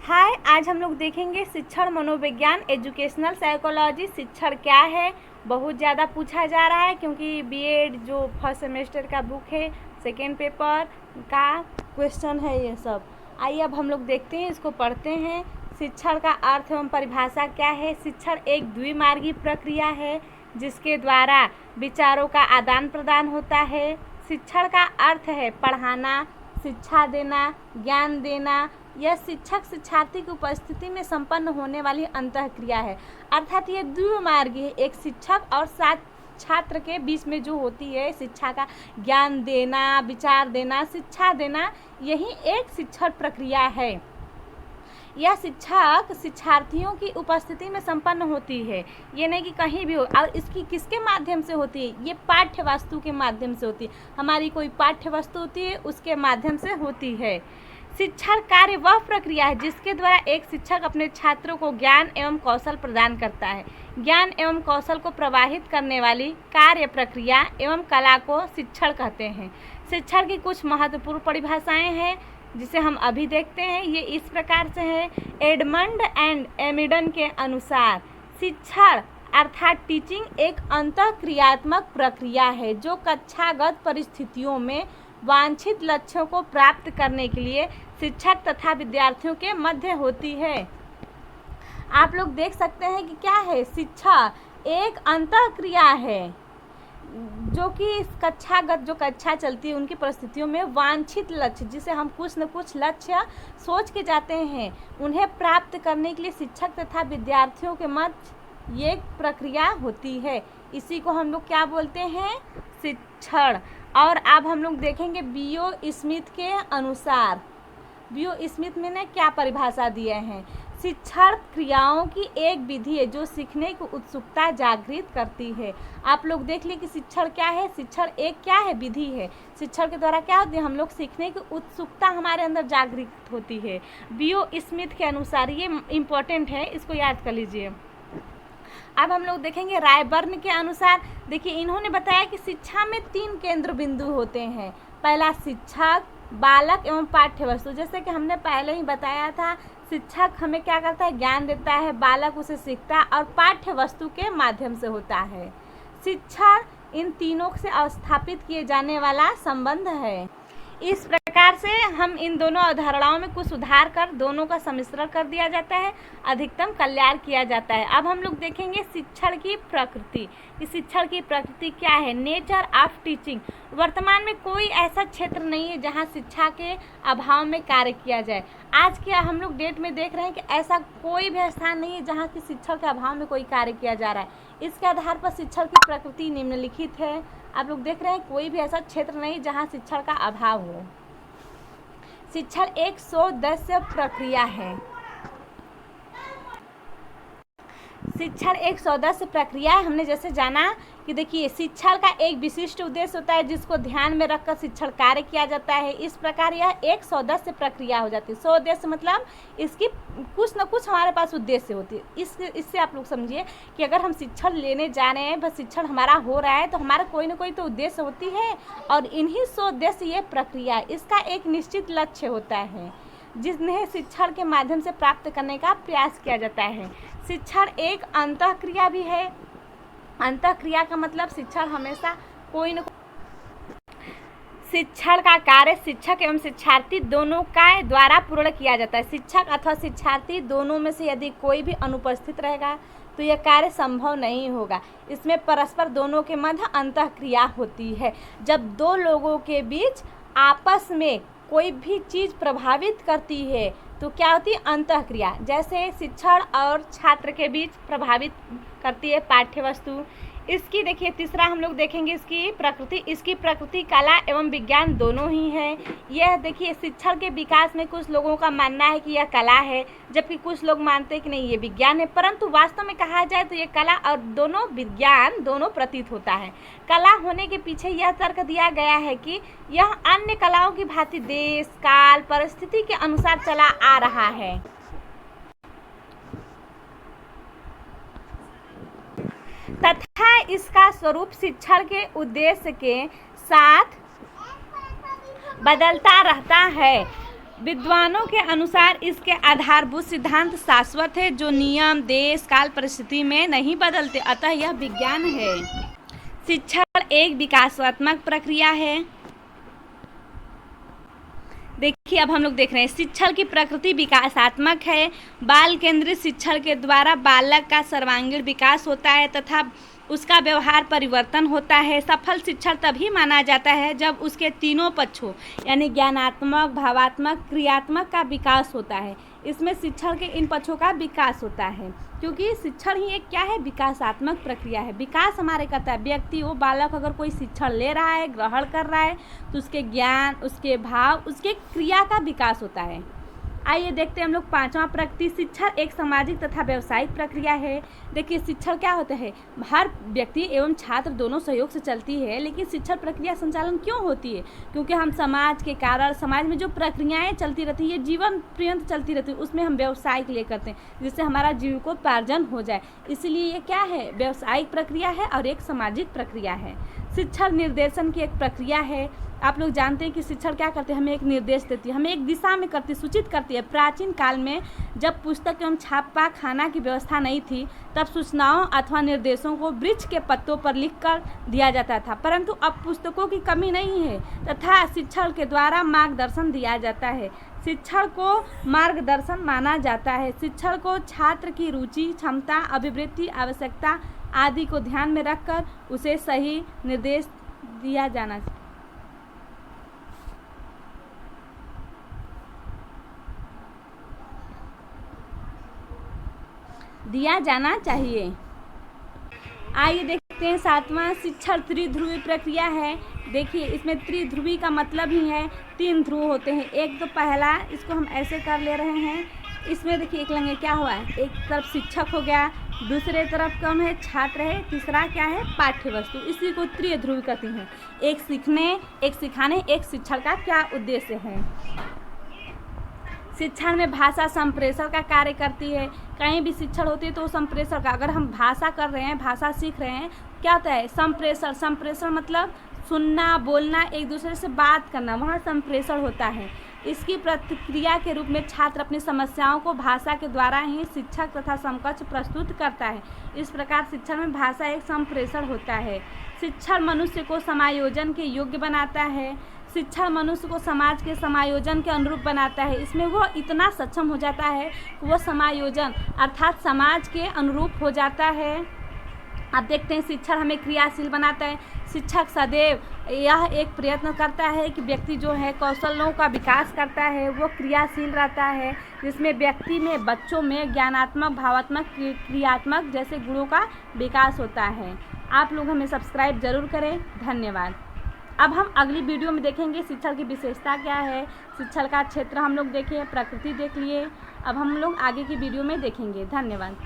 हाय, आज हम लोग देखेंगे शिक्षण मनोविज्ञान एजुकेशनल साइकोलॉजी। शिक्षण क्या है, बहुत ज़्यादा पूछा जा रहा है क्योंकि बीएड जो फर्स्ट सेमेस्टर का बुक है, सेकेंड पेपर का क्वेश्चन है ये सब। आइए अब हम लोग देखते हैं, इसको पढ़ते हैं। शिक्षण का अर्थ एवं परिभाषा क्या है। शिक्षण एक द्विमार्गी प्रक्रिया है जिसके द्वारा विचारों का आदान प्रदान होता है। शिक्षण का अर्थ है पढ़ाना, शिक्षा देना, ज्ञान देना। यह शिक्षक शिक्षार्थी की उपस्थिति में संपन्न होने वाली अंतःक्रिया है, अर्थात ये द्विमार्गी है। एक शिक्षक और छात्र के बीच में जो होती है शिक्षा का ज्ञान देना, विचार देना, शिक्षा देना, यही एक शिक्षण प्रक्रिया है। यह शिक्षक शिक्षार्थियों की उपस्थिति में संपन्न होती है, ये नहीं कि कहीं भी हो। और इसकी किसके माध्यम से होती है? ये पाठ्य वस्तु के माध्यम से होती है। हमारी कोई पाठ्य वस्तु होती है, उसके माध्यम से होती है। शिक्षण कार्य वह प्रक्रिया है जिसके द्वारा एक शिक्षक अपने छात्रों को ज्ञान एवं कौशल प्रदान करता है। ज्ञान एवं कौशल को प्रवाहित करने वाली कार्य प्रक्रिया एवं कला को शिक्षण कहते हैं। शिक्षण की कुछ महत्वपूर्ण परिभाषाएं हैं जिसे हम अभी देखते हैं। ये इस प्रकार से है। एडमंड एंड एमिडन के अनुसार शिक्षण अर्थात टीचिंग एक अंतःक्रियात्मक प्रक्रिया है जो कक्षागत परिस्थितियों में वांछित लक्ष्यों को प्राप्त करने के लिए शिक्षक तथा विद्यार्थियों के मध्य होती है। आप लोग देख सकते हैं कि क्या है, शिक्षा एक अंतःक्रिया है जो कि कक्षागत जो कक्षा चलती है उनकी परिस्थितियों में वांछित लक्ष्य, जिसे हम कुछ न कुछ लक्ष्य सोच के जाते हैं, उन्हें प्राप्त करने के लिए शिक्षक तथा विद्यार्थियों के मध्य ये प्रक्रिया होती है। इसी को हम लोग क्या बोलते हैं? शिक्षण। और अब हम लोग देखेंगे बीओ स्मिथ के अनुसार। बीओ स्मिथ ने क्या परिभाषा दिए हैं? शिक्षण क्रियाओं की एक विधि है जो सीखने की उत्सुकता जागृत करती है। आप लोग देख लिए कि शिक्षण क्या है। शिक्षण एक क्या है? विधि है। शिक्षण के द्वारा क्या होती है? हम लोग सीखने की उत्सुकता हमारे अंदर जागृत होती है। बीओ स्मिथ के अनुसार, ये इम्पोर्टेंट है, इसको याद कर लीजिए। अब हम लोग देखेंगे रायबर्न के अनुसार। देखिए, इन्होंने बताया कि शिक्षा में 3 केंद्र बिंदु होते हैं। पहला शिक्षक, बालक एवं पाठ्य वस्तु। जैसे कि हमने पहले ही बताया था, शिक्षक हमें क्या करता है? ज्ञान देता है, बालक उसे सीखता है और पाठ्य वस्तु के माध्यम से होता है। शिक्षण इन तीनों से स्थापित किए जाने वाला संबंध है। इस प्रकार से हम इन दोनों अवधारणाओं में कुछ सुधार कर दोनों का सम्मिश्रण कर दिया जाता है, अधिकतम कल्याण किया जाता है। अब हम लोग देखेंगे शिक्षण की प्रकृति। इस शिक्षण की प्रकृति क्या है? Nature of teaching. वर्तमान में कोई ऐसा क्षेत्र नहीं है जहां शिक्षा के अभाव में कार्य किया जाए। आज के हम लोग डेट में देख रहे हैं कि ऐसा कोई भी स्थान नहीं है जहां की शिक्षण के अभाव में कोई कार्य किया जा रहा है। इसके आधार पर शिक्षण की प्रकृति निम्नलिखित है। आप लोग देख रहे हैं कोई भी ऐसा क्षेत्र नहीं जहां शिक्षण का अभाव हो। शिक्षण एक सदस्य प्रक्रिया है। शिक्षण एक सदस्य प्रक्रिया है। हमने जैसे जाना कि देखिए, शिक्षण का एक विशिष्ट उद्देश्य होता है जिसको ध्यान में रखकर शिक्षण कार्य किया जाता है। इस प्रकार यह एक सदस्य प्रक्रिया हो जाती है। सदस्य मतलब इसकी कुछ न कुछ हमारे पास उद्देश्य होती है। इससे आप लोग समझिए कि अगर हम शिक्षण लेने जा रहे हैं, बस शिक्षण हमारा हो रहा है, तो हमारा कोई न कोई तो उद्देश्य होती है और इन्हीं सदस्य ये प्रक्रिया, इसका एक निश्चित लक्ष्य होता है जिन्हें शिक्षण के माध्यम से प्राप्त करने का प्रयास किया जाता है। शिक्षण एक अंतःक्रिया भी है। अंतःक्रिया का मतलब शिक्षण हमेशा कोई न शिक्षण का कार्य शिक्षक एवं शिक्षार्थी दोनों का द्वारा पूर्ण किया जाता है। शिक्षक अथवा शिक्षार्थी दोनों में से यदि कोई भी अनुपस्थित रहेगा तो यह कार्य संभव नहीं होगा। इसमें परस्पर दोनों के मध्य अंतःक्रिया होती है। जब दो लोगों के बीच आपस में कोई भी चीज़ प्रभावित करती है तो क्या होती है? अंतःक्रिया। जैसे शिक्षण और छात्र के बीच प्रभावित करती है पाठ्य वस्तु। इसकी देखिए तीसरा हम लोग देखेंगे इसकी प्रकृति। इसकी प्रकृति कला एवं विज्ञान दोनों ही है। यह देखिए, शिक्षण के विकास में कुछ लोगों का मानना है कि यह कला है, जबकि कुछ लोग मानते हैं कि नहीं ये विज्ञान है। परंतु वास्तव में कहा जाए तो ये कला और दोनों विज्ञान दोनों प्रतीत होता है। कला होने के पीछे यह तर्क दिया गया है कि यह अन्य कलाओं की भांति देश, काल, परिस्थिति के अनुसार चला आ रहा है तथा इसका स्वरूप शिक्षण के उद्देश्य के साथ बदलता रहता है। विद्वानों के अनुसार इसके आधारभूत सिद्धांत शाश्वत है, जो नियम, देश, काल, परिस्थिति में नहीं बदलते, अतः यह विज्ञान है। शिक्षण एक विकासात्मक प्रक्रिया है। देखिए, अब हम लोग देख रहे हैं शिक्षण की प्रकृति विकासात्मक है। बाल केंद्रित शिक्षण के द्वारा बालक का सर्वांगीण विकास होता है तथा उसका व्यवहार परिवर्तन होता है। सफल शिक्षण तभी माना जाता है जब उसके तीनों पक्षों यानी ज्ञानात्मक, भावात्मक, क्रियात्मक का विकास होता है। इसमें शिक्षण के इन पक्षों का विकास होता है, क्योंकि शिक्षण ही एक क्या है, विकासात्मक प्रक्रिया है। विकास हमारे करता है व्यक्ति, वो बालक अगर कोई शिक्षण ले रहा है, ग्रहण कर रहा है, तो उसके ज्ञान, उसके भाव, उसके क्रिया का विकास होता है। आइए देखते हैं हम लोग पांचवा प्रकृति। शिक्षण एक सामाजिक तथा व्यावसायिक प्रक्रिया है। देखिए, शिक्षण क्या होता है, हर व्यक्ति एवं छात्र दोनों सहयोग से चलती है, लेकिन शिक्षण प्रक्रिया संचालन क्यों होती है, क्योंकि हम समाज के कारण, समाज में जो प्रक्रियाएं चलती रहती है, ये जीवन पर्यंत चलती रहती है, उसमें हम व्यवसाय के लिए करते हैं जिससे हमारा जीविकोपार्जन हो जाए। इसलिए ये क्या है, व्यवसायिक प्रक्रिया है और एक सामाजिक प्रक्रिया है। शिक्षण निर्देशन की एक प्रक्रिया है। आप लोग जानते हैं कि शिक्षण क्या करते हैं, हमें एक निर्देश देती है, हमें एक दिशा में करती, सूचित करती है। प्राचीन काल में जब पुस्तक एवं छापा खाना की व्यवस्था नहीं थी, तब सूचनाओं अथवा निर्देशों को वृक्ष के पत्तों पर लिखकर दिया जाता था, परंतु अब पुस्तकों की कमी नहीं है तथा शिक्षण के द्वारा मार्गदर्शन दिया जाता है। शिक्षण को मार्गदर्शन माना जाता है। शिक्षण को छात्र की रुचि, क्षमता, अभिवृत्ति, आवश्यकता आदि को ध्यान में रखकर उसे सही निर्देश दिया जाना चाहिए। आइए देखते हैं सातवां, शिक्षण त्रिध्रुवी प्रक्रिया है। देखिए, इसमें त्रिध्रुवी का मतलब ही है तीन ध्रुव होते हैं। एक तो पहला, इसको हम ऐसे कर ले रहे हैं, इसमें देखिए एक लंगे क्या हुआ है, एक तरफ शिक्षक हो गया, दूसरे तरफ कौन है, छात्र है, तीसरा क्या है, पाठ्य वस्तु। इसी को त्रिध्रुवी कहते हैं। एक सीखने, एक सिखाने, एक शिक्षण का क्या उद्देश्य है। शिक्षण में भाषा संप्रेषण का कार्य करती है। कहीं भी शिक्षण होती है तो संप्रेषण का, अगर हम भाषा कर रहे हैं, भाषा सीख रहे हैं, क्या होता है, संप्रेषण। संप्रेषण मतलब सुनना, बोलना, एक दूसरे से बात करना, वहाँ संप्रेषण होता है। इसकी प्रतिक्रिया के रूप में छात्र अपनी समस्याओं को भाषा के द्वारा ही शिक्षक तथा समकक्ष प्रस्तुत करता है। इस प्रकार शिक्षण में भाषा एक संप्रेषण होता है। शिक्षण मनुष्य को समायोजन के योग्य बनाता है। शिक्षण मनुष्य को समाज के समायोजन के अनुरूप बनाता है। इसमें वो इतना सक्षम हो जाता है कि वो समायोजन अर्थात समाज के अनुरूप हो जाता है। आप देखते हैं शिक्षण हमें क्रियाशील बनाता है। शिक्षक सदैव यह एक प्रयत्न करता है कि व्यक्ति जो है कौशलों का विकास करता है, वो क्रियाशील रहता है, जिसमें व्यक्ति में, बच्चों में ज्ञानात्मक, भावात्मक, क्रियात्मक जैसे गुणों का विकास होता है। आप लोग हमें सब्सक्राइब जरूर करें। धन्यवाद। अब हम अगली वीडियो में देखेंगे शिक्षण की विशेषता क्या है। शिक्षण का क्षेत्र हम लोग देखे, प्रकृति देख लिए। अब हम लोग आगे की वीडियो में देखेंगे। धन्यवाद।